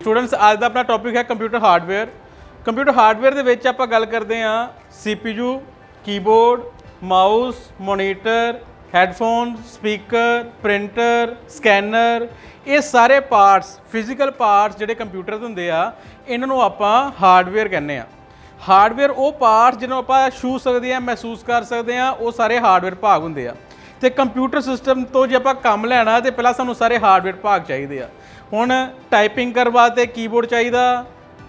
Students आज का अपना टॉपिक है कंप्यूटर हार्डवेयर। कंप्यूटर हार्डवेयर के विच आपां गल करते हैं CPU, keyboard, mouse, monitor, headphone, speaker, printer, scanner, ये सारे पार्ट्स फिजिकल पार्ट्स जिहड़े कंप्यूटर दे हुंदे आ इन्हां आपां हार्डवेयर कहने आ। हार्डवेयर वो पार्ट्स जिन्होंने आपां छू सकते हैं, महसूस कर सकते हैं, वो सारे हार्डवेयर भाग हुंदे आ। तो कंप्यूटर सिस्टम तो जे आपां काम लैना तो पहला सानूं सारे हार्डवेयर भाग चाहिए आ। हुण टाइपिंग करन वास्ते कीबोर्ड चाहिए,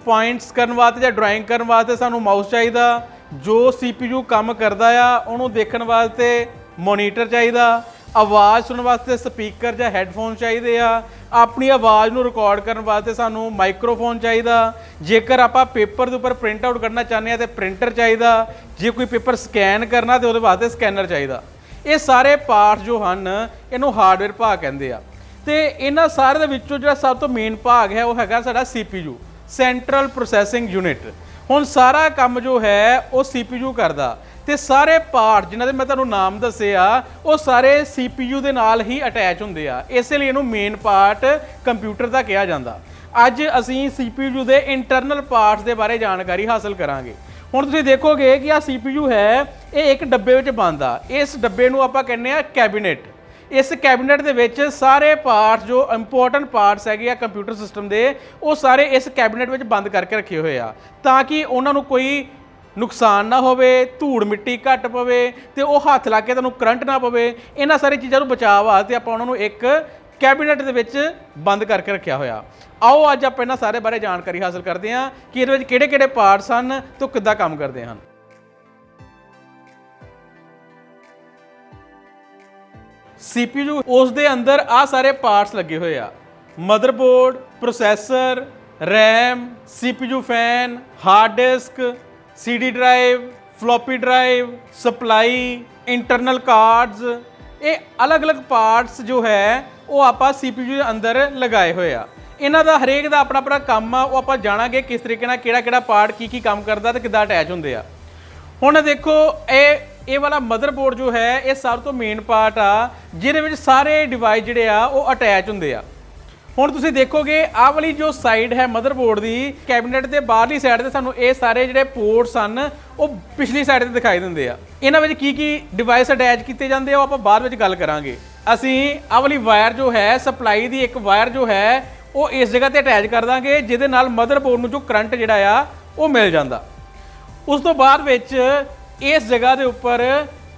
पॉइंट्स करन वास्ते या ड्राइंग करन वास्ते सानूं माउस चाहिए, जो CPU काम करदा आ उहनूं देखण वास्ते मोनीटर चाहिए, आवाज़ सुनने वास्ते स्पीकर या हैडफोन चाहिए आ, अपनी आवाज़ नूं रिकॉर्ड करन वास्ते सानूं माइक्रोफोन चाहिए, जेकर आपां पेपर दे उपर प्रिंट आउट करना चाहते हैं तो प्रिंटर चाहिए, जे कोई पेपर स्कैन करना तो उहदे वास्ते स्कैनर चाहिए। ये सारे पार्ट जो हैं इन्हूं हार्डवेयर भाग कहंदे आ। तो इन्हां सारे दे विचों जिहड़ा सब तो मेन भाग है वो हैगा साडा CPU, सेंट्रल प्रोसैसिंग यूनिट। हुण सारा काम जो है वो CPU करदा ते सारे पार्ट जिन्हां दे मैं तुहानूं नाम दस्से आ वो सारे CPU दे नाल ही अटैच हुंदे आ, इसलिए इहनूं मेन पार्ट कंप्यूटर दा कहा जांदा। अज असीं CPU दे इंटरनल पार्ट्स दे बारे जानकारी हासिल करांगे। हुण तुसीं देखोगे कि आ CPU है ये एक डब्बे विच बंद आ, इस डब्बे नूं आपां कहने आ कैबिनेट। इस कैबिनेट दे विच सारे पार्ट्स जो इंपोर्टेंट पार्ट्स है कंप्यूटर सिस्टम के वो सारे इस कैबिनेट में बंद करके रखे हुए आ, ताकि उन्होंने कोई नुकसान ना होवे, धूड़ मिट्टी घट पवे तो वो हथ ला के तुहानूं करंट ना पवे। इन्हां सारी चीज़ों बचाव वास्ते आपां उन्हां नूं एक कैबिनेट दे विच बंद करके रखा होया। आओ अज आपां इन्हां सारे बारे जानकारी हासिल करते हैं कि इहदे विच किहड़े-किहड़े पार्ट्स हैं तो किद्दां काम करते हैं। CPU उस दे अंदर आ सारे पार्ट्स लगे हुए आ, motherboard, processor, RAM, CPU fan, hard disk, CD drive, floppy drive, supply, internal cards, ये अलग अलग पार्ट्स जो है वो आप CPU के अंदर लगाए हुए आ। इन्हां दा हरेक दा अपना अपना काम आ, वो आप जाणांगे किस तरीके नाल किहड़ा-किहड़ा पार्ट की काम करदा ते किद्दां अटैच हुंदे आ। हुण देखो ये वाला मदरबोर्ड जो है ये सब तो मेन पार्ट आ जिहदे विच सारे डिवाइस जिहड़े आ वो अटैच हुंदे आ। हुण तुसीं देखोगे आह वाली जो साइड है मदरबोर्ड की कैबिनेट के बाहरली साइड ते सानूं ये सारे जिहड़े पोर्ट्स हैं वो पिछली साइड ते दिखाई दिंदे आ। इन्हां विच की डिवाइस अटैच कीते जांदे आ आपां बाद विच गल करांगे। असीं आह वाली वायर जो है सप्लाई की एक वायर जो है वो इस जगह ते अटैच कर दांगे जिहदे नाल मदरबोर्ड नूं जो करंट जिहड़ा आ वो मिल जांदा। उस तो बाद विच इस जगह के उपर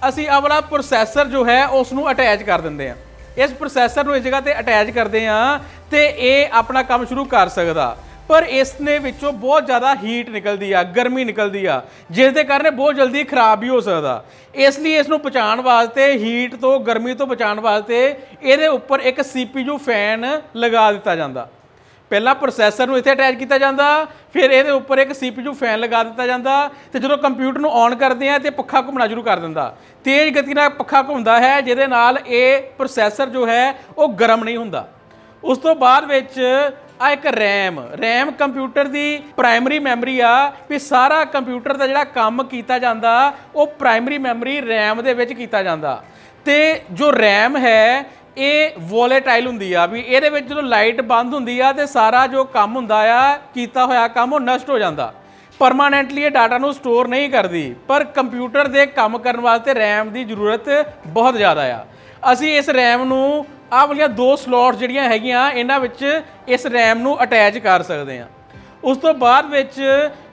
असी आ वाला प्रोसैसर जो है उसनूं अटैच कर देंगे हैं। इस प्रोसैसर नूं इस जगह पर अटैच करते हैं तो ये अपना काम शुरू कर सकता, पर इसने विचों बहुत ज़्यादा हीट निकलती आ, गर्मी निकलती आ, जिसके कारण बहुत जल्दी खराब भी हो सकता। इसलिए इसनूं बचाउण वास्ते हीट तो गर्मी तो बचाउण वास्ते इहदे उपर एक CPU फैन लगा दिता जाता। पहला प्रोसैसर नूं इत्थे अटैच किया जाता, फिर ये उपर एक CPU फैन लगा दिता जाता, तो जो कंप्यूटर नूं ऑन करते हैं तो पखा घूमना शुरू कर दिंदा। तेज़ गति नाल पखा घूमदा है जिहदे नाल ये प्रोसैसर जो है वो गर्म नहीं हुंदा। उस तो बाद विच आ एक रैम कंप्यूटर की प्राइमरी मैमरी आ भी सारा कंप्यूटर का जिहड़ा काम कीता जांदा वो प्राइमरी मैमरी रैम दे विच कीता जांदा। ते जो रैम है ये वोलेटाइल हुंदी आ भी इहदे विच जदों लाइट बंद हुंदी आ ते सारा जो काम हुंदा आ कीता होया काम वो नष्ट हो जांदा। परमानेंटली ये डाटा नूं स्टोर नहीं करदी, पर कंप्यूटर दे काम करन वास्ते रैम की जरूरत बहुत ज़्यादा आ। असीं इस रैम नूं आह वालियां दो स्लॉट्स जिहड़ियां हैगियां इन्हां विच इस रैम नूं अटैच कर सकते हैं। उस तो बाद विच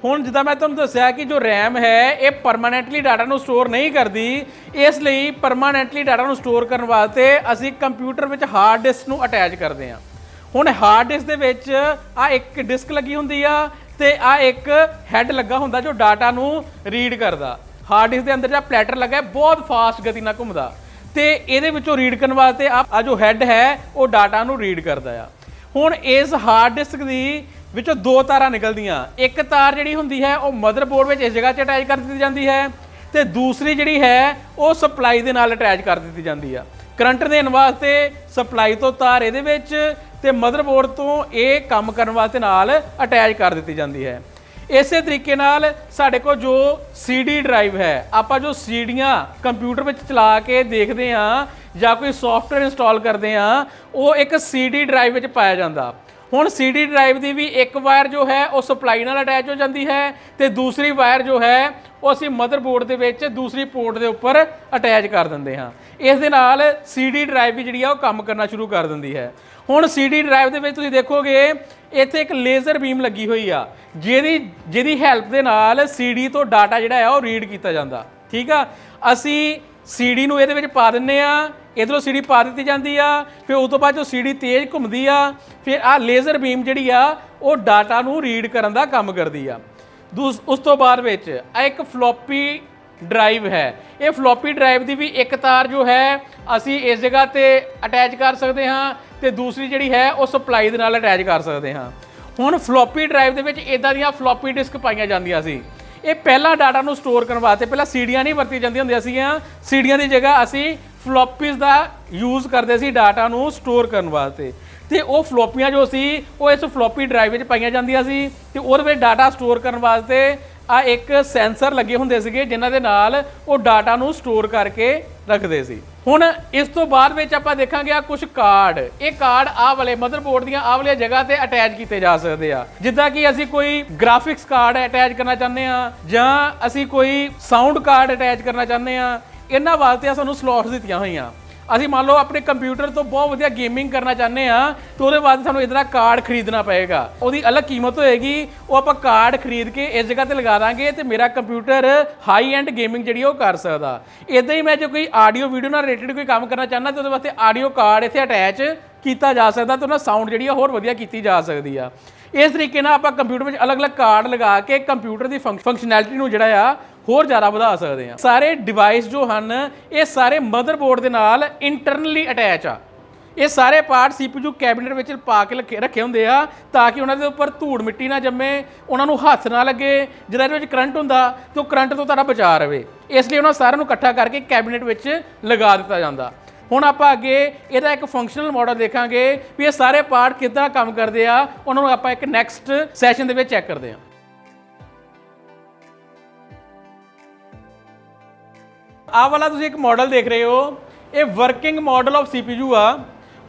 हुण जिद्दां मैं तुहानूं दस्सिया कि जो रैम है ये परमानेंटली डाटा नूं स्टोर नहीं करती, इसलिए परमानेंटली डाटा नूं स्टोर करन वास्ते असीं कंप्यूटर विच हार्ड डिस्क नूं अटैच करते हैं। हुण हार्ड डिस्क दे विच आ एक डिस्क लगी हुंदी आ ते आ एक हैड लगा हुंदा जो डाटा नूं रीड करदा। हार्ड डिस्क दे अंदर जिहड़ा प्लैटर लगा है बहुत फास्ट गति नाल घुमदा ते इहदे विचों रीड करन वास्ते आ जो हैड है वो डाटा नूं रीड करदा आ। हुण इस हार्ड डिस्क दी विचों दो तारां निकलदियां, एक तार जिहड़ी हुंदी है वो मदरबोर्ड विच इस जगह 'च अटैच कर दित्ती जांदी है ते दूसरी जिहड़ी है वो सप्लाई दे नाल अटैच कर दित्ती जांदी आ। करंट देण वास्ते सप्लाई तो तार इहदे विच ते मदरबोर्ड तो ये काम करन वास्ते नाल अटैच कर दित्ती जांदी है। इस तरीके नाल साडे को जो CD ड्राइव है आपां जो सीडियां कंप्यूटर में चला के देखते हाँ या कोई सॉफ्टवेयर इंस्टॉल करते हैं वो एक CD ड्राइव में पाया जाता। ਹੁਣ CD ਡਰਾਈਵ ਦੀ ਵੀ ਇੱਕ ਵਾਇਰ ਜੋ ਹੈ ਉਹ ਸਪਲਾਈ ਨਾਲ ਅਟੈਚ ਹੋ ਜਾਂਦੀ ਹੈ ਤੇ ਦੂਸਰੀ ਵਾਇਰ ਜੋ ਹੈ ਉਹ ਅਸੀਂ ਮਦਰਬੋਰਡ ਦੇ ਵਿੱਚ ਦੂਸਰੀ ਪੋਰਟ ਦੇ ਉੱਪਰ ਅਟੈਚ ਕਰ ਦਿੰਦੇ ਹਾਂ। ਇਸ ਦੇ ਨਾਲ CD ਡਰਾਈਵ ਵੀ ਜਿਹੜੀ ਆ ਉਹ ਕੰਮ ਕਰਨਾ ਸ਼ੁਰੂ ਕਰ ਦਿੰਦੀ ਹੈ। ਹੁਣ CD ਡਰਾਈਵ ਦੇ ਵਿੱਚ ਤੁਸੀਂ ਦੇਖੋਗੇ ਇੱਥੇ ਇੱਕ ਲੇਜ਼ਰ ਬੀਮ ਲੱਗੀ ਹੋਈ ਆ, ਜਿਹਦੀ ਹੈਲਪ ਦੇ ਨਾਲ CD ਤੋਂ ਡਾਟਾ ਜਿਹੜਾ ਆ ਉਹ ਰੀਡ ਕੀਤਾ ਜਾਂਦਾ। ਠੀਕ ਆ, ਅਸੀਂ CD ਨੂੰ ਇਹਦੇ ਵਿੱਚ ਪਾ ਦਿੰਨੇ ਆ, ਇਧਰੋਂ CD ਪਾ ਦਿੱਤੀ ਜਾਂਦੀ ਆ, ਫਿਰ ਉਸ ਤੋਂ ਬਾਅਦ ਜੋ CD ਤੇਜ਼ ਘੁੰਮਦੀ ਆ, ਫਿਰ ਆ ਲੇਜ਼ਰ ਬੀਮ ਜਿਹੜੀ ਆ ਉਹ ਡਾਟਾ ਨੂੰ ਰੀਡ ਕਰਨ ਦਾ ਕੰਮ ਕਰਦੀ ਆ। ਉਸ ਤੋਂ ਬਾਅਦ ਵਿੱਚ ਆ ਇੱਕ ਫਲੋਪੀ ਡਰਾਈਵ ਹੈ। ਇਹ ਫਲੋਪੀ ਡਰਾਈਵ ਦੀ ਵੀ ਇੱਕ ਤਾਰ ਜੋ ਹੈ ਅਸੀਂ ਇਸ ਜਗ੍ਹਾ ਤੇ ਅਟੈਚ ਕਰ ਸਕਦੇ ਹਾਂ ਤੇ ਦੂਸਰੀ ਜਿਹੜੀ ਹੈ ਉਹ ਸਪਲਾਈ ਦੇ ਨਾਲ ਅਟੈਚ ਕਰ ਸਕਦੇ ਹਾਂ। ਹੁਣ ਫਲੋਪੀ ਡਰਾਈਵ ਦੇ ਵਿੱਚ ਇਦਾਂ ਦੀਆਂ ਫਲੋਪੀ ਡਿਸਕ ਪਾਈਆਂ ਜਾਂਦੀਆਂ ਸੀ। ਇਹ ਪਹਿਲਾਂ ਡਾਟਾ ਨੂੰ ਸਟੋਰ ਕਰਨ ਵਾਸਤੇ ਪਹਿਲਾਂ ਸੀਡੀਆਂ ਨਹੀਂ ਵਰਤੀ ਜਾਂਦੀਆਂ ਹੁੰਦੀਆਂ ਸੀਗੀਆਂ, ਸੀਡੀਆਂ ਦੀ ਜਗ੍ਹਾ ਅਸੀਂ ਫਲੋਪੀਜ਼ ਦਾ ਯੂਜ਼ ਕਰਦੇ ਸੀ ਡਾਟਾ ਨੂੰ ਸਟੋਰ ਕਰਨ ਵਾਸਤੇ। ਤੇ ਉਹ ਫਲੋਪੀਆਂ ਜੋ ਸੀ ਉਹ ਇਸ ਫਲੋਪੀ ਡਰਾਈਵ ਵਿੱਚ ਪਾਈਆਂ ਜਾਂਦੀਆਂ ਸੀ ਤੇ ਉਹਦੇ ਵਿੱਚ ਡਾਟਾ ਸਟੋਰ ਕਰਨ ਵਾਸਤੇ ਆ ਇੱਕ ਸੈਂਸਰ ਲੱਗੇ ਹੁੰਦੇ ਸੀਗੇ ਜਿਨ੍ਹਾਂ ਦੇ ਨਾਲ ਉਹ ਡਾਟਾ ਨੂੰ ਸਟੋਰ ਕਰਕੇ ਰੱਖਦੇ ਸੀ। ਹੁਣ ਇਸ ਤੋਂ ਬਾਅਦ ਵਿੱਚ ਆਪਾਂ ਦੇਖਾਂਗੇ ਆ ਕੁਝ ਕਾਰਡ। ਇਹ ਕਾਰਡ ਆਹ ਵਾਲੇ ਮਦਰਬੋਰਡ ਦੀਆਂ ਆਹ ਵਾਲੀਆਂ ਜਗ੍ਹਾ ਤੇ ਅਟੈਚ ਕੀਤੇ ਜਾ ਸਕਦੇ ਆ। ਜਿੱਦਾਂ ਕਿ ਅਸੀਂ ਕੋਈ ਗ੍ਰਾਫਿਕਸ ਕਾਰਡ ਅਟੈਚ ਕਰਨਾ ਚਾਹੁੰਦੇ ਆ ਜਾਂ ਅਸੀਂ ਕੋਈ ਸਾਊਂਡ ਕਾਰਡ ਅਟੈਚ ਕਰਨਾ ਚਾਹੁੰਦੇ ਆ, ਇਹਨਾਂ ਵਾਸਤੇ ਸਾਨੂੰ ਸਲੋਟਸ ਦਿੱਤੀਆਂ ਹੋਈਆਂ। ਅਸੀਂ ਮੰਨ ਲਓ ਆਪਣੇ ਕੰਪਿਊਟਰ ਤੋਂ ਬਹੁਤ ਵਧੀਆ ਗੇਮਿੰਗ ਕਰਨਾ ਚਾਹੁੰਦੇ ਆ ਤਾਂ ਉਹਦੇ ਵਾਸਤੇ ਸਾਨੂੰ ਇਹਦਾ ਕਾਰਡ ਖਰੀਦਣਾ ਪਏਗਾ, ਉਹਦੀ ਅਲੱਗ ਕੀਮਤ ਹੋਏਗੀ। ਉਹ ਆਪਾਂ ਕਾਰਡ ਖਰੀਦ ਕੇ ਇਸ ਜਗ੍ਹਾ ਤੇ ਲਗਾ ਦਾਂਗੇ ਤੇ ਮੇਰਾ ਕੰਪਿਊਟਰ ਹਾਈ ਐਂਡ ਗੇਮਿੰਗ ਜਿਹੜੀ ਉਹ ਕਰ ਸਕਦਾ। ਇਦਾਂ ਹੀ ਮੈਂ ਜੇ ਕੋਈ ਆਡੀਓ ਵੀਡੀਓ ਨਾਲ ਰਿਲੇਟਡ ਕੋਈ ਕੰਮ ਕਰਨਾ ਚਾਹੁੰਦਾ ਤੇ ਉਹਦੇ ਵਾਸਤੇ ਆਡੀਓ ਕਾਰਡ ਇੱਥੇ ਅਟੈਚ ਕੀਤਾ ਜਾ ਸਕਦਾ ਤੇ ਉਹਨਾਂ ਸਾਊਂਡ ਜਿਹੜੀ ਆ ਹੋਰ ਵਧੀਆ ਕੀਤੀ ਜਾ ਸਕਦੀ ਆ। ਇਸ ਤਰੀਕੇ ਨਾਲ ਆਪਾਂ ਕੰਪਿਊਟਰ ਵਿੱਚ ਅਲੱਗ-ਅਲੱਗ ਕਾਰਡ ਲਗਾ ਕੇ ਕੰਪਿਊਟਰ ਦੀ ਫੰਕਸ਼ਨੈਲਿਟੀ ਨੂੰ ਜਿਹੜਾ ਆ ਹੋਰ ਜ਼ਿਆਦਾ ਵਧਾ ਸਕਦੇ ਆ। ਸਾਰੇ ਡਿਵਾਈਸ ਜੋ ਹਨ ਇਹ ਸਾਰੇ ਮਦਰਬੋਰਡ ਦੇ ਨਾਲ ਇੰਟਰਨਲੀ ਅਟੈਚ ਆ। ਇਹ ਸਾਰੇ ਪਾਰਟ CPU ਕੈਬਨਿਟ ਵਿੱਚ ਪਾ ਕੇ ਰੱਖੇ ਹੁੰਦੇ ਆ ਤਾਂ ਕਿ ਉਹਨਾਂ ਦੇ ਉੱਪਰ ਧੂੜ ਮਿੱਟੀ ਨਾ ਜੰਮੇ, ਉਹਨਾਂ ਨੂੰ ਹੱਥ ਨਾ ਲੱਗੇ। ਜਦੋਂ ਇਹਦੇ ਵਿੱਚ ਕਰੰਟ ਹੁੰਦਾ ਤਾਂ ਉਹ ਕਰੰਟ ਤੋਂ ਤੁਹਾਡਾ ਬਚਾਅ ਰਵੇ, ਇਸ ਲਈ ਉਹਨਾਂ ਸਾਰਿਆਂ ਨੂੰ ਇਕੱਠਾ ਕਰਕੇ ਕੈਬਨਿਟ ਵਿੱਚ ਲਗਾ ਦਿੱਤਾ ਜਾਂਦਾ। ਹੁਣ ਆਪਾਂ ਅੱਗੇ ਇਹਦਾ ਇੱਕ ਫੰਕਸ਼ਨਲ ਮਾਡਲ ਦੇਖਾਂਗੇ ਵੀ ਇਹ ਸਾਰੇ ਪਾਰਟ ਕਿੱਦਾਂ ਕੰਮ ਕਰਦੇ ਆ, ਉਹਨਾਂ ਨੂੰ ਆਪਾਂ ਇੱਕ ਨੈਕਸਟ ਸੈਸ਼ਨ ਦੇ ਵਿੱਚ ਚੈੱਕ ਕਰਦੇ ਹਾਂ। ਆਹ ਵਾਲਾ ਤੁਸੀਂ ਇੱਕ ਮਾਡਲ ਦੇਖ ਰਹੇ ਹੋ, ਇਹ ਵਰਕਿੰਗ ਮਾਡਲ ਆਫ CPU ਆ।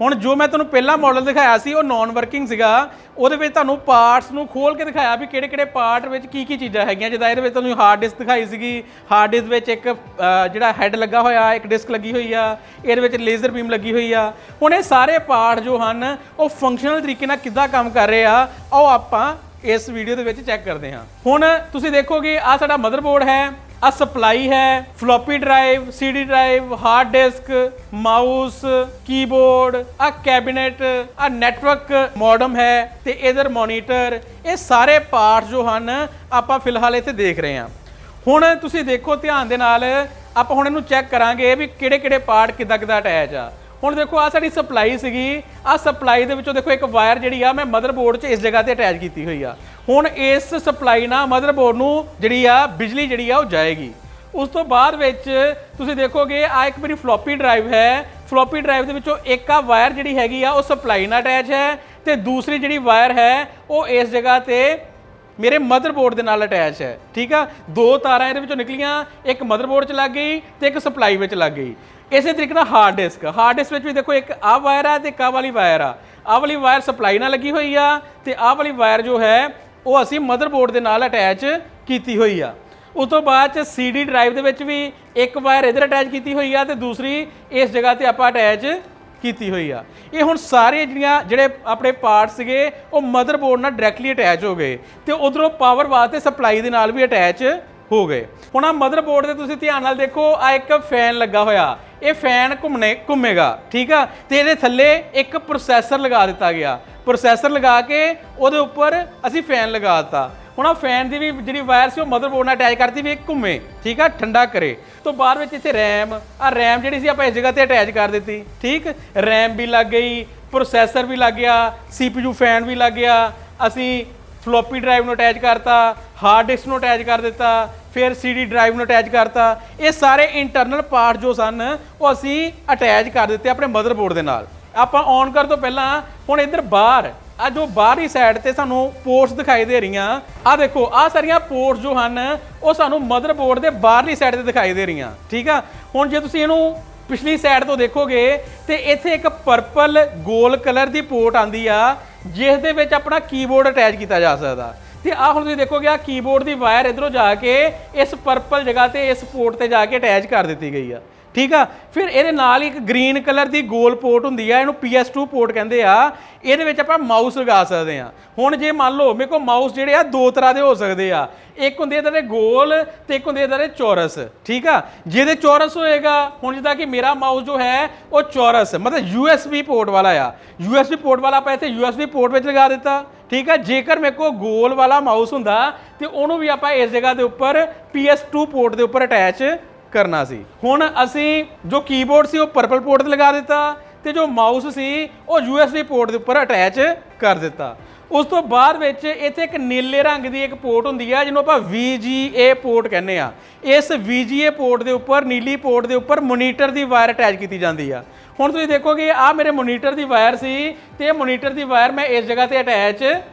ਹੁਣ ਜੋ ਮੈਂ ਤੁਹਾਨੂੰ ਪਹਿਲਾ ਮਾਡਲ ਦਿਖਾਇਆ ਸੀ ਉਹ ਨਾਨ ਵਰਕਿੰਗ ਸੀਗਾ, ਉਹਦੇ ਵਿੱਚ ਤੁਹਾਨੂੰ ਪਾਰਟਸ ਨੂੰ ਖੋਲ ਕੇ ਦਿਖਾਇਆ ਵੀ ਕਿਹੜੇ ਪਾਰਟ ਵਿੱਚ ਕੀ ਚੀਜ਼ਾਂ ਹੈਗੀਆਂ। ਜਿੱਦਾਂ ਇਹਦੇ ਵਿੱਚ ਤੁਹਾਨੂੰ ਹਾਰਡ ਡਿਸਕ ਦਿਖਾਈ ਸੀਗੀ, ਹਾਰਡ ਡਿਸਕ ਵਿੱਚ ਇੱਕ ਜਿਹੜਾ ਹੈਡ ਲੱਗਾ ਹੋਇਆ, ਇੱਕ ਡਿਸਕ ਲੱਗੀ ਹੋਈ ਆ, ਇਹਦੇ ਵਿੱਚ ਲੇਜ਼ਰ ਬੀਮ ਲੱਗੀ ਹੋਈ ਆ। ਹੁਣ ਇਹ ਸਾਰੇ ਪਾਰਟ ਜੋ ਹਨ ਉਹ ਫੰਕਸ਼ਨਲ ਤਰੀਕੇ ਨਾਲ ਕਿੱਦਾਂ ਕੰਮ ਕਰ ਰਹੇ ਆ, ਆਓ ਆਪਾਂ ਇਸ ਵੀਡੀਓ ਦੇ ਵਿੱਚ ਚੈੱਕ ਕਰਦੇ ਹਾਂ। ਹੁਣ ਤੁਸੀਂ ਦੇਖੋਗੇ ਆ ਸਾਡਾ ਮਦਰਬੋਰਡ ਹੈ, ਆ ਸਪਲਾਈ ਹੈ, floppy drive, CD drive, hard disk, mouse, keyboard, ਆ ਕੈਬਨਿਟ, ਆ ਨੈਟਵਰਕ ਮੋਡਮ ਹੈ ਤੇ ਇਧਰ ਮੋਨੀਟਰ। ਇਹ ਸਾਰੇ ਪਾਰਟਸ ਜੋ ਹਨ ਆਪਾਂ ਫਿਲਹਾਲ ਇੱਥੇ ਦੇਖ ਰਹੇ ਹਾਂ। ਹੁਣ ਤੁਸੀਂ ਦੇਖੋ ਧਿਆਨ ਦੇ ਨਾਲ, ਆਪਾਂ ਹੁਣ ਇਹਨੂੰ ਚੈੱਕ ਕਰਾਂਗੇ ਵੀ ਕਿਹੜੇ ਪਾਰਟ ਕਿੱਦਾਂ ਅਟੈਚ ਆ। ਹੁਣ ਦੇਖੋ ਆ ਸਾਡੀ ਸਪਲਾਈ ਸੀਗੀ, ਆ ਸਪਲਾਈ ਦੇ ਵਿੱਚੋਂ ਦੇਖੋ ਇੱਕ ਵਾਇਰ ਜਿਹੜੀ ਆ ਮੈਂ ਮਦਰਬੋਰਡ 'ਚ ਇਸ ਜਗ੍ਹਾ ਤੇ ਅਟੈਚ ਕੀਤੀ ਹੋਈ ਆ। ਹੁਣ ਇਸ ਸਪਲਾਈ ਨਾਲ ਮਦਰਬੋਰਡ ਨੂੰ ਜਿਹੜੀ ਆ ਬਿਜਲੀ ਜਿਹੜੀ ਆ ਉਹ ਜਾਏਗੀ। ਉਸ ਤੋਂ ਬਾਅਦ ਵਿੱਚ ਤੁਸੀਂ ਦੇਖੋਗੇ ਆ ਇੱਕ ਮੇਰੀ ਫਲੋਪੀ ਡਰਾਈਵ ਹੈ, ਫਲੋਪੀ ਡਰਾਈਵ ਦੇ ਵਿੱਚੋਂ ਇੱਕ ਆ ਵਾਇਰ ਜਿਹੜੀ ਹੈਗੀ ਆ ਉਹ ਸਪਲਾਈ ਨਾਲ ਅਟੈਚ ਹੈ ਤੇ ਦੂਸਰੀ ਜਿਹੜੀ ਵਾਇਰ ਹੈ ਉਹ ਇਸ ਜਗ੍ਹਾ ਤੇ ਮੇਰੇ ਮਦਰਬੋਰਡ ਦੇ ਨਾਲ ਅਟੈਚ ਹੈ। ਠੀਕ ਆ, ਦੋ ਤਾਰਾਂ ਇਹਦੇ ਵਿੱਚੋਂ ਨਿਕਲੀਆਂ, ਇੱਕ ਮਦਰਬੋਰਡ 'ਚ ਲੱਗ ਗਈ ਤੇ ਇੱਕ ਸਪਲਾਈ ਵਿੱਚ ਲੱਗ ਗਈ। ਇਸੇ ਤਰੀਕੇ ਨਾਲ ਹਾਰਡ ਡਿਸਕ ਵਿੱਚ ਵੀ ਦੇਖੋ ਇੱਕ ਆਹ ਵਾਇਰ ਆ ਤੇ ਇੱਕ ਆਹ ਵਾਲੀ ਵਾਇਰ ਆ। ਆਹ ਵਾਲੀ ਵਾਇਰ ਸਪਲਾਈ ਨਾਲ ਲੱਗੀ ਹੋਈ ਆ ਤੇ ਆਹ ਵਾਲੀ ਵਾਇਰ ਜੋ ਹੈ ਉਹ ਅਸੀਂ ਮਦਰਬੋਰਡ ਦੇ ਨਾਲ ਅਟੈਚ ਕੀਤੀ ਹੋਈ ਆ। ਉਸ ਤੋਂ ਬਾਅਦ 'ਚ CD ਡਰਾਈਵ ਦੇ ਵਿੱਚ ਵੀ ਇੱਕ ਵਾਇਰ ਇੱਧਰ ਅਟੈਚ ਕੀਤੀ ਹੋਈ ਆ ਤੇ ਦੂਸਰੀ ਇਸ ਜਗ੍ਹਾ ਤੇ ਆਪਾਂ ਅਟੈਚ ਕੀਤੀ ਹੋਈ ਆ। ਇਹ ਹੁਣ ਸਾਰੇ ਜਿਹੜੇ ਆਪਣੇ ਪਾਰਟ ਸੀਗੇ ਉਹ ਮਦਰਬੋਰਡ ਨਾਲ ਡਾਇਰੈਕਟਲੀ ਅਟੈਚ ਹੋ ਗਏ ਤੇ ਉਧਰੋਂ ਪਾਵਰ ਵਾਸਤੇ ਸਪਲਾਈ ਦੇ ਨਾਲ ਵੀ ਅਟੈਚ ਹੋ ਗਏ। ਹੁਣ ਆ ਮਦਰਬੋਰਡ ਦੇ ਤੁਸੀਂ ਧਿਆਨ ਨਾਲ ਦੇਖੋ, ਆ ਇੱਕ ਫੈਨ ਲੱਗਾ ਹੋਇਆ, ਇਹ ਫੈਨ ਘੁੰਮੇਗਾ। ਠੀਕ ਆ, ਤੇ ਇਹਦੇ ਥੱਲੇ ਇੱਕ ਪ੍ਰੋਸੈਸਰ ਲਗਾ ਦਿੱਤਾ ਗਿਆ। ਪ੍ਰੋਸੈਸਰ ਲਗਾ ਕੇ ਉਹਦੇ ਉੱਪਰ ਅਸੀਂ ਫੈਨ ਲਗਾ ਦਿੱਤਾ। ਹੁਣ ਆ ਫੈਨ ਦੀ ਵੀ ਜਿਹੜੀ ਵਾਇਰ ਸੀ ਉਹ ਮਦਰਬੋਰਡ ਨਾਲ ਅਟੈਚ ਕਰਤੀ ਵੀ ਇਹ ਘੁੰਮੇ, ਠੀਕ ਆ, ਠੰਡਾ ਕਰੇ। ਤੋਂ ਬਾਅਦ ਵਿੱਚ ਇੱਥੇ ਰੈਮ ਜਿਹੜੀ ਸੀ ਆਪਾਂ ਇਸ ਜਗ੍ਹਾ ਤੇ ਅਟੈਚ ਕਰ ਦਿੱਤੀ। ਠੀਕ, ਰੈਮ ਵੀ ਲੱਗ ਗਈ, ਪ੍ਰੋਸੈਸਰ ਵੀ ਲੱਗ ਗਿਆ, CPU ਫੈਨ ਵੀ ਲੱਗ ਗਿਆ। ਅਸੀਂ ਫਲੋਪੀ ਡਰਾਈਵ ਨੂੰ ਅਟੈਚ ਕਰਤਾ, ਹਾਰਡ ਡਿਸਕ ਨੂੰ ਅਟੈਚ ਕਰ ਦਿੱਤਾ, ਫਿਰ CD ਡਰਾਈਵ ਨੂੰ ਅਟੈਚ ਕਰਤਾ। ਇਹ ਸਾਰੇ ਇੰਟਰਨਲ ਪਾਰਟ ਜੋ ਸਨ ਉਹ ਅਸੀਂ ਅਟੈਚ ਕਰ ਦਿੱਤੇ ਆਪਣੇ ਮਦਰਬੋਰਡ ਦੇ ਨਾਲ। ਆਪਾਂ ਔਨ ਕਰਨ ਤੋਂ ਪਹਿਲਾਂ ਹੁਣ ਇੱਧਰ ਬਾਹਰ ਆ ਜੋ ਬਾਹਰੀ ਸਾਈਡ ਤੇ ਸਾਨੂੰ ਪੋਰਟਸ ਦਿਖਾਈ ਦੇ ਰਹੀਆਂ, ਆ ਦੇਖੋ ਆ ਸਾਰੀਆਂ ਪੋਰਟਸ ਜੋ ਹਨ ਉਹ ਸਾਨੂੰ ਮਦਰਬੋਰਡ ਦੇ ਬਾਹਰਲੀ ਸਾਈਡ ਤੇ ਦਿਖਾਈ ਦੇ ਰਹੀਆਂ। ਠੀਕ ਆ, ਹੁਣ ਜੇ ਤੁਸੀਂ ਇਹਨੂੰ ਪਿਛਲੀ ਸਾਈਡ ਤੋਂ ਦੇਖੋਗੇ ਤੇ ਇੱਥੇ ਇੱਕ ਪਰਪਲ ਗੋਲ ਕਲਰ ਦੀ ਪੋਰਟ ਆਂਦੀ ਆ, ਜਿਸ ਦੇ ਵਿੱਚ ਆਪਣਾ ਕੀਬੋਰਡ ਅਟੈਚ ਕੀਤਾ ਜਾ ਸਕਦਾ। ਤੇ ਆਹ ਹੁਣ ਤੁਸੀਂ ਦੇਖੋਗੇ ਆ ਕੀਬੋਰਡ ਦੀ ਵਾਇਰ ਇਧਰੋਂ ਜਾ ਕੇ ਇਸ ਪਰਪਲ ਜਗ੍ਹਾ ਤੇ ਇਸ ਪੋਰਟ ਤੇ ਜਾ ਕੇ ਅਟੈਚ ਕਰ ਦਿੱਤੀ ਗਈ ਆ, ਠੀਕ ਆ। ਫਿਰ ਇਹਦੇ ਨਾਲ ਹੀ ਇੱਕ ਗ੍ਰੀਨ ਕਲਰ ਦੀ ਗੋਲ ਪੋਰਟ ਹੁੰਦੀ ਆ, ਇਹਨੂੰ PS2 ਪੋਰਟ ਕਹਿੰਦੇ ਆ। ਇਹਦੇ ਵਿੱਚ ਆਪਾਂ ਮਾਊਸ ਲਗਾ ਸਕਦੇ ਆ। ਹੁਣ ਜੇ ਮੰਨ ਲਓ ਮੇਰੇ ਕੋਲ ਮਾਊਸ ਜਿਹੜੇ ਆ ਦੋ ਤਰ੍ਹਾਂ ਦੇ ਹੋ ਸਕਦੇ ਆ, ਇੱਕ ਹੁੰਦੇ ਇਹਦੇ ਗੋਲ ਤੇ ਇੱਕ ਹੁੰਦੇ ਇਹਦੇ ਚੌਰਸ, ਠੀਕ ਆ। ਜਿਹਦੇ ਚੌਰਸ ਹੋਏਗਾ, ਹੁਣ ਜਿੱਦਾਂ ਕਿ ਮੇਰਾ ਮਾਊਸ ਜੋ ਹੈ ਉਹ ਚੌਰਸ ਮਤਲਬ USB ਪੋਰਟ ਵਾਲਾ ਆ। USB ਪੋਰਟ ਵਾਲਾ ਆਪਾਂ ਇੱਥੇ USB ਪੋਰਟ ਵਿੱਚ ਲਗਾ ਦਿੱਤਾ, ਠੀਕ ਆ। ਜੇਕਰ ਮੇਰੇ ਕੋਲ ਗੋਲ ਵਾਲਾ ਮਾਊਸ ਹੁੰਦਾ ਤੇ ਉਹਨੂੰ ਵੀ ਆਪਾਂ ਇਸ ਜਗ੍ਹਾ ਦੇ ਉੱਪਰ PS2 ਪੋਰਟ ਦੇ ਉੱਪਰ ਅਟੈਚ ਕਰਨਾ ਸੀ। ਹੁਣ ਅਸੀਂ ਜੋ ਕੀਬੋਰਡ ਸੀ ਉਹ ਪਰਪਲ ਪੋਰਟ ਤੇ ਲਗਾ ਦਿੱਤਾ ਤੇ ਜੋ ਮਾਊਸ ਸੀ ਉਹ USB ਪੋਰਟ ਦੇ ਉੱਪਰ ਅਟੈਚ ਕਰ ਦਿੱਤਾ। ਉਸ ਤੋਂ ਬਾਅਦ ਵਿੱਚ ਇੱਥੇ ਇੱਕ ਨੀਲੇ ਰੰਗ ਦੀ ਇੱਕ ਪੋਰਟ ਹੁੰਦੀ ਆ ਜਿਹਨੂੰ ਆਪਾਂ VGA ਪੋਰਟ ਕਹਿੰਦੇ ਆ। ਇਸ VGA ਪੋਰਟ ਦੇ ਉੱਪਰ ਨੀਲੀ ਪੋਰਟ ਦੇ ਉੱਪਰ ਮੋਨੀਟਰ ਦੀ ਵਾਇਰ ਅਟੈਚ ਕੀਤੀ ਜਾਂਦੀ ਆ। ਹੁਣ ਤੁਸੀਂ ਦੇਖੋਗੇ ਆ ਮੇਰੇ ਮੋਨੀਟਰ ਦੀ ਵਾਇਰ ਸੀ ਤੇ ਇਹ ਮੋਨੀਟਰ ਦੀ ਵਾਇਰ ਮੈਂ ਇਸ ਜਗ੍ਹਾ ਤੇ ਅਟੈਚ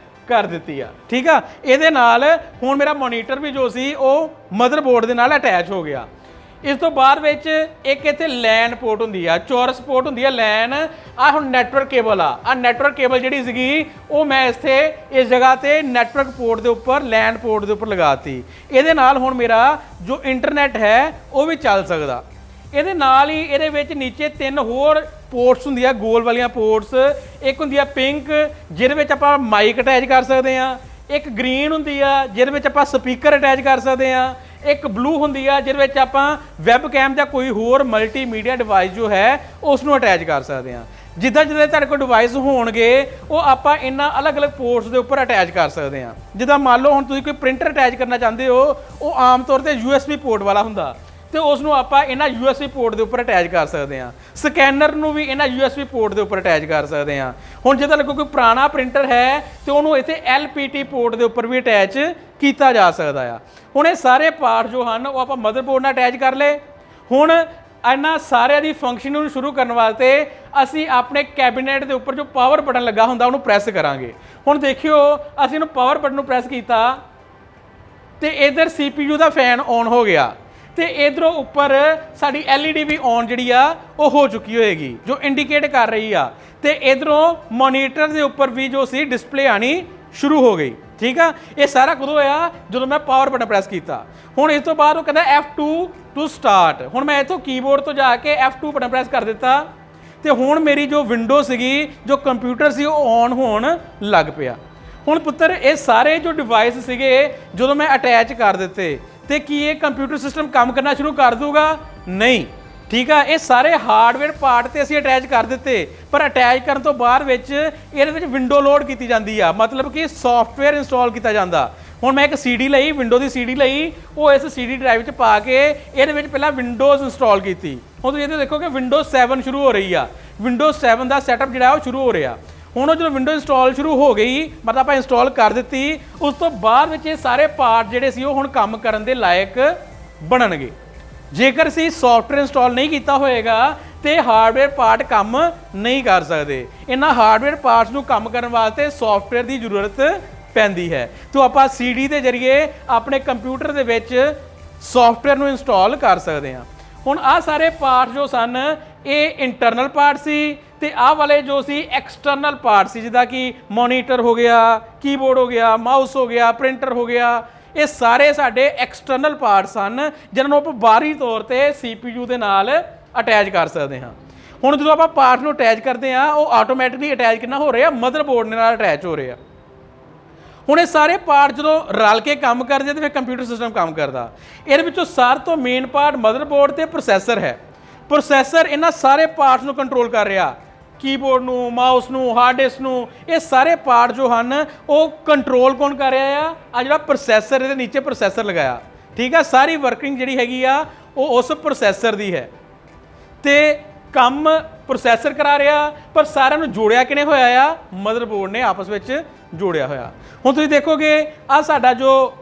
ਕਰ ਦਿੱਤੀ ਆ, ਠੀਕ ਆ। ਇਹਦੇ ਨਾਲ ਹੁਣ ਮੇਰਾ ਮੋਨੀਟਰ ਵੀ ਜੋ ਸੀ ਉਹ ਮਦਰਬੋਰਡ ਦੇ ਨਾਲ ਅਟੈਚ ਹੋ ਗਿਆ। ਇਸ ਤੋਂ ਬਾਅਦ ਵਿੱਚ ਇੱਕ ਇੱਥੇ ਲੈਨ ਪੋਰਟ ਹੁੰਦੀ ਆ, ਚੌਰਸ ਪੋਰਟ ਹੁੰਦੀ ਆ ਲੈਨ। ਆ ਹੁਣ ਨੈਟਵਰਕ ਕੇਬਲ ਆ ਨੈਟਵਰਕ ਕੇਬਲ ਜਿਹੜੀ ਸੀਗੀ ਉਹ ਮੈਂ ਇੱਥੇ ਇਸ ਜਗ੍ਹਾ ਤੇ ਨੈਟਵਰਕ ਪੋਰਟ ਦੇ ਉੱਪਰ ਲੈਨ ਪੋਰਟ ਦੇ ਉੱਪਰ ਲਗਾਤੀ। ਇਹਦੇ ਨਾਲ ਹੁਣ ਮੇਰਾ ਜੋ ਇੰਟਰਨੈਟ ਹੈ ਉਹ ਵੀ ਚੱਲ ਸਕਦਾ। ਇਹਦੇ ਨਾਲ ਹੀ ਇਹਦੇ ਵਿੱਚ ਨੀਚੇ ਤਿੰਨ ਹੋਰ ਪੋਰਟਸ ਹੁੰਦੀਆਂ ਗੋਲ ਵਾਲੀਆਂ ਪੋਰਟਸ। ਇੱਕ ਹੁੰਦੀ ਆ ਪਿੰਕ ਜਿਹਦੇ ਵਿੱਚ ਆਪਾਂ ਮਾਈਕ ਅਟੈਚ ਕਰ ਸਕਦੇ ਆ, ਇੱਕ ਗ੍ਰੀਨ ਹੁੰਦੀ ਆ ਜਿਹਦੇ ਵਿੱਚ ਆਪਾਂ ਸਪੀਕਰ ਅਟੈਚ ਕਰ ਸਕਦੇ ਆ, ਇੱਕ ਬਲੂ ਹੁੰਦੀ ਆ ਜਿਹਦੇ ਵਿੱਚ ਆਪਾਂ ਵੈਬ ਕੈਮ ਜਾਂ ਕੋਈ ਹੋਰ ਮਲਟੀਮੀਡੀਆ ਡਿਵਾਈਸ ਜੋ ਹੈ ਉਸ ਨੂੰ ਅਟੈਚ ਕਰ ਸਕਦੇ ਆ। ਜਿੱਦਾਂ ਜਿੱਦਾਂ ਤੁਹਾਡੇ ਕੋਲ ਡਿਵਾਈਸ ਹੋਣਗੇ ਉਹ ਆਪਾਂ ਇਹਨਾਂ ਅਲੱਗ-ਅਲੱਗ ਪੋਰਟਸ ਦੇ ਉੱਪਰ ਅਟੈਚ ਕਰ ਸਕਦੇ ਆ। ਜਿੱਦਾਂ ਮੰਨ ਲਓ ਹੁਣ ਤੁਸੀਂ ਕੋਈ ਪ੍ਰਿੰਟਰ ਅਟੈਚ ਕਰਨਾ ਚਾਹੁੰਦੇ ਹੋ, ਉਹ ਆਮ ਤੌਰ ਤੇ USB ਪੋਰਟ ਵਾਲਾ ਹੁੰਦਾ ਤੇ ਉਸ ਨੂੰ ਆਪਾਂ ਇਹਨਾਂ USB ਪੋਰਟ ਦੇ ਉੱਪਰ ਅਟੈਚ ਕਰ ਸਕਦੇ ਆ। ਸਕੈਨਰ ਨੂੰ ਵੀ ਇਹਨਾਂ USB ਪੋਰਟ ਦੇ ਉੱਪਰ ਅਟੈਚ ਕਰ ਸਕਦੇ ਆ। ਹੁਣ ਜੇ ਤੁਹਾਡੇ ਕੋਲ ਕੋਈ ਪੁਰਾਣਾ ਪ੍ਰਿੰਟਰ ਹੈ ਤੇ ਉਹਨੂੰ ਇੱਥੇ LPT ਪੋਰਟ ਦੇ ਉੱਪਰ ਵੀ ਅਟੈਚ ਕੀਤਾ ਜਾ ਸਕਦਾ ਆ। ਹੁਣ ਇਹ ਸਾਰੇ ਪਾਰਟ ਜੋ ਹਨ ਉਹ ਆਪਾਂ ਮਦਰਬੋਰਡ ਨਾਲ ਅਟੈਚ ਕਰ ਲਏ। ਹੁਣ ਇਹਨਾਂ ਸਾਰਿਆਂ ਦੀ ਫੰਕਸ਼ਨਿੰਗ ਨੂੰ ਸ਼ੁਰੂ ਕਰਨ ਵਾਸਤੇ ਅਸੀਂ ਆਪਣੇ ਕੈਬਨਿਟ ਦੇ ਉੱਪਰ ਜੋ ਪਾਵਰ ਬਟਨ ਲੱਗਾ ਹੁੰਦਾ ਉਹਨੂੰ ਪ੍ਰੈਸ ਕਰਾਂਗੇ। ਹੁਣ ਦੇਖਿਓ ਅਸੀਂ ਇਹਨੂੰ ਪਾਵਰ ਬਟਨ ਨੂੰ ਪ੍ਰੈਸ ਕੀਤਾ ਤੇ ਇਧਰ CPU ਦਾ ਫੈਨ ਔਨ ਹੋ ਗਿਆ ਤੇ ਇਧਰੋਂ ਉੱਪਰ ਸਾਡੀ LED ਵੀ ਔਨ ਜਿਹੜੀ ਆ ਉਹ ਹੋ ਚੁੱਕੀ ਹੋਏਗੀ ਜੋ ਇੰਡੀਕੇਟ ਕਰ ਰਹੀ ਆ। ਤੇ ਇਧਰੋਂ ਮੋਨੀਟਰ ਦੇ ਉੱਪਰ ਵੀ ਜੋ ਸੀ ਡਿਸਪਲੇ ਆਣੀ ਸ਼ੁਰੂ ਹੋ ਗਈ, ਠੀਕ ਆ। ਇਹ ਸਾਰਾ ਕਦੋਂ ਹੋਇਆ? ਜਦੋਂ ਮੈਂ ਪਾਵਰ ਬਟਨ ਪ੍ਰੈਸ ਕੀਤਾ। ਹੁਣ ਇਸ ਤੋਂ ਬਾਅਦ ਉਹ ਕਹਿੰਦਾ F2 ਟੂ ਸਟਾਰਟ। ਹੁਣ ਮੈਂ ਇੱਥੋਂ ਕੀਬੋਰਡ ਤੋਂ ਜਾ ਕੇ F2 ਬਟਨ ਪ੍ਰੈਸ ਕਰ ਦਿੱਤਾ ਤੇ ਹੁਣ ਮੇਰੀ ਜੋ ਵਿੰਡੋ ਸੀਗੀ ਜੋ ਕੰਪਿਊਟਰ ਸੀ ਉਹ ਔਨ ਹੋਣ ਲੱਗ ਪਿਆ। ਹੁਣ ਪੁੱਤਰ ਇਹ ਸਾਰੇ ਜੋ ਡਿਵਾਈਸ ਸੀਗੇ ਜਦੋਂ ਮੈਂ ਅਟੈਚ ਕਰ ਦਿੱਤੇ ਤੇ ਕੀ ਇਹ ਕੰਪਿਊਟਰ ਸਿਸਟਮ ਕੰਮ ਕਰਨਾ ਸ਼ੁਰੂ ਕਰ ਦੂਗਾ? ਨਹੀਂ, ਠੀਕ ਆ। ਇਹ ਸਾਰੇ ਹਾਰਡਵੇਅਰ ਪਾਰਟ ਤੇ ਅਸੀਂ ਅਟੈਚ ਕਰ ਦਿੱਤੇ ਪਰ ਅਟੈਚ ਕਰਨ ਤੋਂ ਬਾਅਦ ਵਿੱਚ ਇਹਦੇ ਵਿੱਚ ਵਿੰਡੋ ਲੋਡ ਕੀਤੀ ਜਾਂਦੀ ਆ, ਮਤਲਬ ਕਿ ਸੌਫਟਵੇਅਰ ਇੰਸਟਾਲ ਕੀਤਾ ਜਾਂਦਾ। ਹੁਣ ਮੈਂ ਇੱਕ CD ਲਈ, ਵਿੰਡੋ ਦੀ CD ਲਈ, ਉਹ ਇਸ CD ਡਰਾਈਵ 'ਚ ਪਾ ਕੇ ਇਹਦੇ ਵਿੱਚ ਪਹਿਲਾਂ ਵਿੰਡੋਜ਼ ਇੰਸਟਾਲ ਕੀਤੀ। ਹੁਣ ਤੁਸੀਂ ਇਹਦੇ ਦੇਖੋ ਕਿ ਵਿੰਡੋਜ਼ 7 ਸ਼ੁਰੂ ਹੋ ਰਹੀ ਆ। ਵਿੰਡੋਜ਼ 7 ਦਾ ਸੈਟਅਪ ਜਿਹੜਾ ਉਹ ਸ਼ੁਰੂ ਹੋ ਰਿਹਾ। ਹੁਣ ਉਹ ਜਦੋਂ ਵਿੰਡੋ ਇੰਸਟਾਲ ਸ਼ੁਰੂ ਹੋ ਗਈ ਮਤਲਬ ਆਪਾਂ ਇੰਸਟਾਲ ਕਰ ਦਿੱਤੀ, ਉਸ ਤੋਂ ਬਾਅਦ ਵਿੱਚ ਇਹ ਸਾਰੇ ਪਾਰਟ ਜਿਹੜੇ ਸੀ ਉਹ ਹੁਣ ਕੰਮ ਕਰਨ ਦੇ ਲਾਇਕ ਬਣਨਗੇ। ਜੇਕਰ ਅਸੀਂ ਸੌਫਟਵੇਅਰ ਇੰਸਟਾਲ ਨਹੀਂ ਕੀਤਾ ਹੋਏਗਾ ਤੇ ਹਾਰਡਵੇਅਰ ਪਾਰਟ ਕੰਮ ਨਹੀਂ ਕਰ ਸਕਦੇ। ਇਹਨਾਂ ਹਾਰਡਵੇਅਰ ਪਾਰਟਸ ਨੂੰ ਕੰਮ ਕਰਨ ਵਾਸਤੇ ਸੌਫਟਵੇਅਰ ਦੀ ਜ਼ਰੂਰਤ ਪੈਂਦੀ ਹੈ। ਤਾਂ ਆਪਾਂ CD ਦੇ ਜ਼ਰੀਏ ਆਪਣੇ ਕੰਪਿਊਟਰ ਦੇ ਵਿੱਚ ਸੌਫਟਵੇਅਰ ਨੂੰ ਇੰਸਟਾਲ ਕਰ ਸਕਦੇ ਹਾਂ। ਹੁਣ ਆਹ ਸਾਰੇ ਪਾਰਟ ਜੋ ਸਨ ਇਹ ਇੰਟਰਨਲ ਪਾਰਟ ਸੀ ਤੇ ਆਹ ਵਾਲੇ ਜੋ ਸੀ ਐਕਸਟਰਨਲ ਪਾਰਟ ਸੀ, ਜਿੱਦਾਂ ਕਿ ਮੋਨੀਟਰ ਹੋ ਗਿਆ, ਕੀਬੋਰਡ ਹੋ ਗਿਆ, ਮਾਊਸ ਹੋ ਗਿਆ, ਪ੍ਰਿੰਟਰ ਹੋ ਗਿਆ। ਇਹ ਸਾਰੇ ਸਾਡੇ ਐਕਸਟਰਨਲ ਪਾਰਟਸ ਹਨ ਜਿਹਨਾਂ ਨੂੰ ਆਪਾਂ ਬਾਹਰੀ ਤੌਰ ਤੇ CPU ਦੇ ਨਾਲ ਅਟੈਚ ਕਰ ਸਕਦੇ ਹਾਂ। ਹੁਣ ਜਦੋਂ ਆਪਾਂ ਪਾਰਟ ਨੂੰ ਅਟੈਚ ਕਰਦੇ ਹਾਂ ਉਹ ਆਟੋਮੈਟਿਕਲੀ ਅਟੈਚ ਕਿੰਨਾ ਹੋ ਰਿਹਾ? ਮਦਰਬੋਰਡ ਨਾਲ ਅਟੈਚ ਹੋ ਰਿਹਾ। ਹੁਣ ਇਹ ਸਾਰੇ ਪਾਰਟ ਜਦੋਂ ਰਲ ਕੇ ਕੰਮ ਕਰਦੇ ਤੇ ਫਿਰ ਕੰਪਿਊਟਰ ਸਿਸਟਮ ਕੰਮ ਕਰਦਾ। ਇਹਦੇ ਵਿੱਚੋਂ ਸਾਰ ਤੋਂ ਮੇਨ ਪਾਰਟ ਮਦਰਬੋਰਡ ਤੇ ਪ੍ਰੋਸੈਸਰ ਹੈ। ਪ੍ਰੋਸੈਸਰ ਇਹਨਾਂ ਸਾਰੇ ਪਾਰਟਸ ਨੂੰ ਕੰਟਰੋਲ ਕਰ ਰਿਹਾ, ਕੀਬੋਰਡ ਨੂੰ, ਮਾਊਸ ਨੂੰ, ਹਾਰਡ ਡਿਸਕ ਨੂੰ। ਇਹ ਸਾਰੇ ਪਾਰਟ ਜੋ ਹਨ ਉਹ ਕੰਟਰੋਲ ਕੌਣ ਕਰ ਰਿਹਾ ਆ? ਆ ਜਿਹੜਾ ਪ੍ਰੋਸੈਸਰ, ਇਹਦੇ ਨੀਚੇ ਪ੍ਰੋਸੈਸਰ ਲਗਾਇਆ, ਠੀਕ ਆ। ਸਾਰੀ ਵਰਕਿੰਗ ਜਿਹੜੀ ਹੈਗੀ ਆ ਉਹ ਉਸ ਪ੍ਰੋਸੈਸਰ ਦੀ ਹੈ ਤੇ ਕੰਮ ਪ੍ਰੋਸੈਸਰ ਕਰਾ ਰਿਹਾ, ਪਰ ਸਾਰਿਆਂ ਨੂੰ ਜੋੜਿਆ ਕਿਨੇ ਹੋਇਆ ਆ? ਮਦਰਬੋਰਡ ਨੇ ਆਪਸ ਵਿੱਚ ਜੋੜਿਆ ਹੋਇਆ। ਹੁਣ ਤੁਸੀਂ ਦੇਖੋਗੇ ਆ ਸਾਡਾ ਜੋ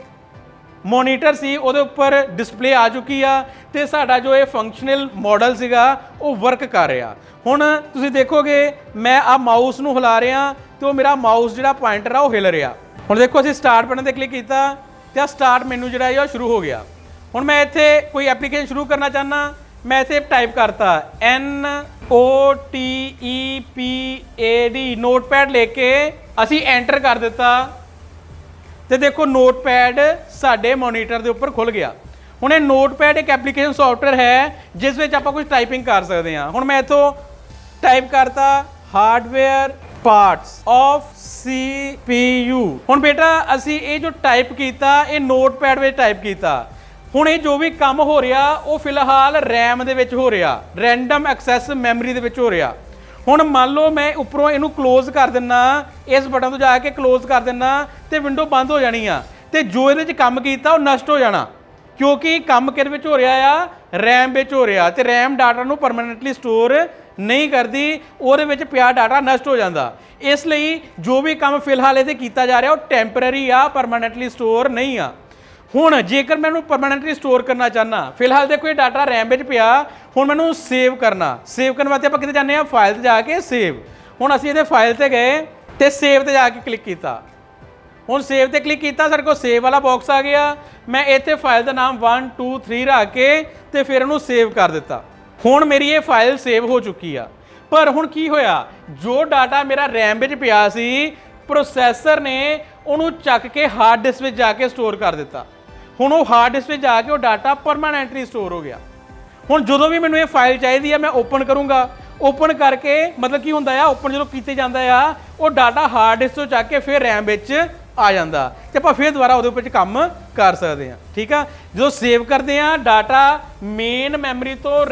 ਮੋਨੀਟਰ ਸੀ ਉਹਦੇ ਉੱਪਰ ਡਿਸਪਲੇ ਆ ਚੁੱਕੀ ਆ ਤੇ ਸਾਡਾ ਜੋ ਇਹ ਫੰਕਸ਼ਨਲ ਮਾਡਲ ਸੀਗਾ ਉਹ ਵਰਕ ਕਰ ਰਿਹਾ। ਹੁਣ ਤੁਸੀਂ ਦੇਖੋਗੇ ਮੈਂ ਆ ਮਾਊਸ ਨੂੰ ਹਿਲਾ ਰਿਹਾ ਤੇ ਉਹ ਮੇਰਾ ਮਾਊਸ ਜਿਹੜਾ ਪੁਆਇੰਟਰ ਆ ਉਹ ਹਿਲ ਰਿਹਾ। ਹੁਣ ਦੇਖੋ ਅਸੀਂ ਸਟਾਰਟ ਬਟਨ ਤੇ ਕਲਿੱਕ ਕੀਤਾ ਤੇ ਆ ਸਟਾਰਟ ਮੈਨੂ ਜਿਹੜਾ ਹੈ ਉਹ ਸ਼ੁਰੂ ਹੋ ਗਿਆ। ਹੁਣ ਮੈਂ ਇੱਥੇ ਕੋਈ ਐਪਲੀਕੇਸ਼ਨ ਸ਼ੁਰੂ ਕਰਨਾ ਚਾਹੁੰਦਾ, ਮੈਂ ਇੱਥੇ ਟਾਈਪ ਕਰਤਾ NOTEPAD, ਨੋਟਪੈਡ ਲੈ ਕੇ ਅਸੀਂ ਐਂਟਰ ਕਰ ਦਿੱਤਾ ਤੇ ਦੇਖੋ ਨੋਟਪੈਡ ਸਾਡੇ ਮੋਨੀਟਰ ਦੇ ਉੱਪਰ ਖੁੱਲ ਗਿਆ। ਹੁਣ ਇਹ ਨੋਟਪੈਡ ਇੱਕ ਐਪਲੀਕੇਸ਼ਨ ਸੌਫਟਵੇਅਰ ਹੈ ਜਿਸ ਵਿੱਚ ਆਪਾਂ ਕੁਝ ਟਾਈਪਿੰਗ ਕਰ ਸਕਦੇ ਹਾਂ। ਹੁਣ ਮੈਂ ਇੱਥੋਂ ਟਾਈਪ ਕਰਤਾ ਹਾਰਡਵੇਅਰ ਪਾਰਟਸ ਆਫ CPU। ਹੁਣ ਬੇਟਾ ਅਸੀਂ ਇਹ ਜੋ ਟਾਈਪ ਕੀਤਾ ਇਹ ਨੋਟਪੈਡ ਵਿੱਚ ਟਾਈਪ ਕੀਤਾ। ਹੁਣ ਇਹ ਜੋ ਵੀ ਕੰਮ ਹੋ ਰਿਹਾ ਉਹ ਫਿਲਹਾਲ ਰੈਮ ਦੇ ਵਿੱਚ ਹੋ ਰਿਹਾ, ਰੈਂਡਮ ਐਕਸੈਸ ਮੈਮਰੀ ਦੇ ਵਿੱਚ ਹੋ ਰਿਹਾ। ਹੁਣ ਮੰਨ ਲਓ ਮੈਂ ਉੱਪਰੋਂ ਇਹਨੂੰ ਕਲੋਜ਼ ਕਰ ਦਿੰਨਾ, ਇਸ ਬਟਨ ਤੋਂ ਜਾ ਕੇ ਕਲੋਜ਼ ਕਰ ਦਿੰਨਾ ਤੇ ਵਿੰਡੋ ਬੰਦ ਹੋ ਜਾਣੀ ਆ ਤੇ ਜੋ ਇਹਦੇ 'ਚ ਕੰਮ ਕੀਤਾ ਉਹ ਨਸ਼ਟ ਹੋ ਜਾਣਾ, ਕਿਉਂਕਿ ਕੰਮ ਕਿਹਦੇ ਵਿੱਚ ਹੋ ਰਿਹਾ ਆ, ਰੈਮ ਵਿੱਚ ਹੋ ਰਿਹਾ ਤੇ ਰੈਮ ਡਾਟਾ ਨੂੰ ਪਰਮਾਨੈਂਟਲੀ ਸਟੋਰ ਨਹੀਂ ਕਰਦੀ, ਉਹਦੇ ਵਿੱਚ ਪਿਆ ਡਾਟਾ ਨਸ਼ਟ ਹੋ ਜਾਂਦਾ। ਇਸ ਲਈ ਜੋ ਵੀ ਕੰਮ ਫਿਲਹਾਲ ਇਹਦੇ ਕੀਤਾ ਜਾ ਰਿਹਾ ਉਹ ਟੈਂਪਰੇਰੀ ਆ, ਪਰਮਾਨੈਂਟਲੀ ਸਟੋਰ ਨਹੀਂ ਆ। ਹੁਣ ਜੇਕਰ ਮੈਂ ਇਹਨੂੰ ਪਰਮਾਨੈਂਟਲੀ ਸਟੋਰ ਕਰਨਾ ਚਾਹੁੰਦਾ, ਫਿਲਹਾਲ ਦੇਖੋ ਇਹ ਡਾਟਾ ਰੈਮ ਵਿੱਚ ਪਿਆ, ਹੁਣ ਮੈਨੂੰ ਸੇਵ ਕਰਨਾ। ਸੇਵ ਕਰਨ ਵਾਸਤੇ ਆਪਾਂ ਕਿਤੇ ਜਾਂਦੇ ਆ, ਫਾਈਲ ਤੇ ਜਾ ਕੇ ਸੇਵ। ਹੁਣ ਅਸੀਂ ਇਹਦੇ ਫਾਈਲ ਤੇ ਗਏ ਤੇ ਸੇਵ ਤੇ ਜਾ ਕੇ ਕਲਿੱਕ ਕੀਤਾ। ਹੁਣ ਸੇਵ ਤੇ ਕਲਿੱਕ ਕੀਤਾ, ਸਾਡੇ ਕੋਲ ਸੇਵ ਵਾਲਾ ਬਾਕਸ ਆ ਗਿਆ। ਮੈਂ ਇੱਥੇ ਫਾਈਲ ਦਾ ਨਾਮ 1 2 3 ਰੱਖ ਕੇ ਤੇ ਫਿਰ ਇਹਨੂੰ ਸੇਵ ਕਰ ਦਿੱਤਾ। ਹੁਣ ਮੇਰੀ ਇਹ ਫਾਈਲ ਸੇਵ ਹੋ ਚੁੱਕੀ ਆ। ਪਰ ਹੁਣ ਕੀ ਹੋਇਆ, ਜੋ ਡਾਟਾ ਮੇਰਾ ਰੈਮ ਵਿੱਚ ਪਿਆ ਸੀ ਪ੍ਰੋਸੈਸਰ ਨੇ ਉਹਨੂੰ ਚੱਕ ਕੇ ਹਾਰਡ ਡਿਸਕ ਵਿੱਚ ਜਾ ਕੇ ਸਟੋਰ ਕਰ ਦਿੱਤਾ। ਹੁਣ ਉਹ ਹਾਰਡ ਡਿਸਕ ਵਿੱਚ ਜਾ ਕੇ ਉਹ ਡਾਟਾ ਪਰਮਾਨੈਂਟਲੀ ਸਟੋਰ ਹੋ ਗਿਆ। ਹੁਣ ਜਦੋਂ ਵੀ ਮੈਨੂੰ ਇਹ ਫਾਈਲ ਚਾਹੀਦੀ ਆ ਮੈਂ ਓਪਨ ਕਰੂੰਗਾ, ਓਪਨ ਕਰਕੇ ਮਤਲਬ ਕੀ ਹੁੰਦਾ ਆ, ਓਪਨ ਜਦੋਂ ਕੀਤੇ ਜਾਂਦਾ ਆ ਉਹ ਡਾਟਾ ਹਾਰਡ ਡਿਸਕ ਤੋਂ ਚੱਕ ਕੇ ਫਿਰ ਰੈਮ ਵਿੱਚ ਆ ਜਾਂਦਾ ਤੇ ਆਪਾਂ ਫਿਰ ਦੁਬਾਰਾ ਉਹਦੇ ਉੱਪਰ ਕੰਮ ਕਰ ਸਕਦੇ ਹਾਂ। ਠੀਕ ਆ, ਜਦੋਂ ਸੇਵ ਕਰਦੇ ਆ ਡਾਟਾ ਮੇਨ ਮੈਮਰੀ ਤੋਂ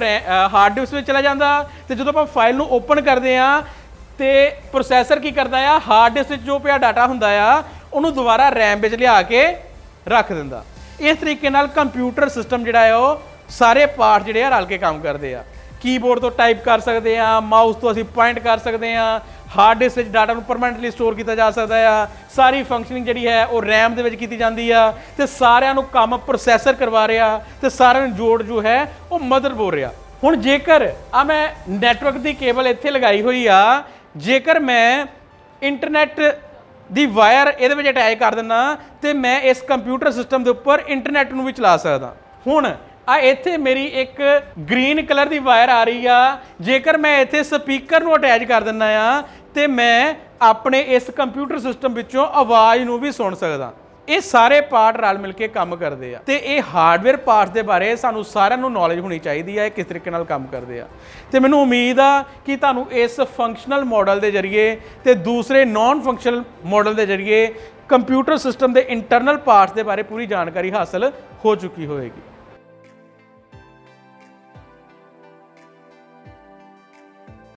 ਹਾਰਡ ਡਿਸਕ ਵਿੱਚ ਚਲਾ ਜਾਂਦਾ ਤੇ ਜਦੋਂ ਆਪਾਂ ਫਾਈਲ ਨੂੰ ਓਪਨ ਕਰਦੇ ਆ ਤੇ ਪ੍ਰੋਸੈਸਰ ਕੀ ਕਰਦਾ ਆ, ਹਾਰਡ ਡਿਸਕ ਵਿੱਚ ਜੋ ਪਿਆ ਡਾਟਾ ਹੁੰਦਾ ਆ ਉਹਨੂੰ ਦੁਬਾਰਾ ਰੈਮ ਵਿੱਚ ਲਿਆ ਕੇ ਰੱਖ ਦਿੰਦਾ। ਇਸ ਤਰੀਕੇ ਨਾਲ ਕੰਪਿਊਟਰ ਸਿਸਟਮ ਜਿਹੜਾ ਹੈ ਉਹ ਸਾਰੇ ਪਾਰਟ ਜਿਹੜੇ ਆ ਰਲ ਕੇ ਕੰਮ ਕਰਦੇ ਆ। ਕੀਬੋਰਡ ਤੋਂ ਟਾਈਪ ਕਰ ਸਕਦੇ ਆ, ਮਾਊਸ ਤੋਂ ਅਸੀਂ ਪੁਆਇੰਟ ਕਰ ਸਕਦੇ ਆ, ਹਾਰਡ ਡਿਸਕ ਵਿੱਚ ਡਾਟਾ ਨੂੰ ਪਰਮਾਨੈਂਟਲੀ ਸਟੋਰ ਕੀਤਾ ਜਾ ਸਕਦਾ ਆ। ਸਾਰੀ ਫੰਕਸ਼ਨਿੰਗ ਜਿਹੜੀ ਹੈ ਉਹ ਰੈਮ ਦੇ ਵਿੱਚ ਕੀਤੀ ਜਾਂਦੀ ਆ ਤੇ ਸਾਰਿਆਂ ਨੂੰ ਕੰਮ ਪ੍ਰੋਸੈਸਰ ਕਰਵਾ ਰਿਹਾ ਤੇ ਸਾਰਿਆਂ ਨੂੰ ਜੋੜ ਜੋ ਹੈ ਉਹ ਮਦਰਬੋਰਡ ਰਿਹਾ। ਹੁਣ ਜੇਕਰ ਆ ਮੈਂ ਨੈਟਵਰਕ ਦੀ ਕੇਬਲ ਇੱਥੇ ਲਗਾਈ ਹੋਈ ਆ, ਜੇਕਰ ਮੈਂ ਇੰਟਰਨੈਟ ਦੀ ਵਾਇਰ ਇਹਦੇ ਵਿੱਚ ਅਟੈਚ ਕਰ ਦਿੰਦਾ ਤੇ ਮੈਂ ਇਸ ਕੰਪਿਊਟਰ ਸਿਸਟਮ ਦੇ ਉੱਪਰ ਇੰਟਰਨੈਟ ਨੂੰ ਵੀ ਚਲਾ ਸਕਦਾ। ਹੁਣ ਆ ਇੱਥੇ ਮੇਰੀ ਇੱਕ ਗ੍ਰੀਨ ਕਲਰ ਦੀ ਵਾਇਰ ਆ ਰਹੀ ਆ, ਜੇਕਰ ਮੈਂ ਇੱਥੇ ਸਪੀਕਰ ਨੂੰ ਅਟੈਚ ਕਰ ਦਿੰਦਾ ਆ ਤੇ ਮੈਂ ਆਪਣੇ ਇਸ ਕੰਪਿਊਟਰ ਸਿਸਟਮ ਵਿੱਚੋਂ ਆਵਾਜ਼ ਨੂੰ ਵੀ ਸੁਣ ਸਕਦਾ। ਇਹ ਸਾਰੇ ਪਾਰਟ ਰਲ ਮਿਲ ਕੇ ਕੰਮ ਕਰਦੇ ਆ ਤੇ ਇਹ ਹਾਰਡਵੇਅਰ ਪਾਰਟਸ ਦੇ ਬਾਰੇ ਸਾਨੂੰ ਸਾਰਿਆਂ ਨੂੰ ਨੌਲੇਜ ਹੋਣੀ ਚਾਹੀਦੀ ਹੈ ਕਿਸ ਤਰੀਕੇ ਨਾਲ ਕੰਮ ਕਰਦੇ ਆ। ਤੇ ਮੈਨੂੰ ਉਮੀਦ ਆ ਕਿ ਤੁਹਾਨੂੰ ਇਸ ਫੰਕਸ਼ਨਲ ਮਾਡਲ ਦੇ ਜ਼ਰੀਏ ਤੇ ਦੂਸਰੇ ਨਾਨ ਫੰਕਸ਼ਨਲ ਮਾਡਲ ਦੇ ਜ਼ਰੀਏ ਕੰਪਿਊਟਰ ਸਿਸਟਮ ਦੇ ਇੰਟਰਨਲ ਪਾਰਟਸ ਦੇ ਬਾਰੇ ਪੂਰੀ ਜਾਣਕਾਰੀ ਹਾਸਲ ਹੋ ਚੁੱਕੀ ਹੋਵੇਗੀ।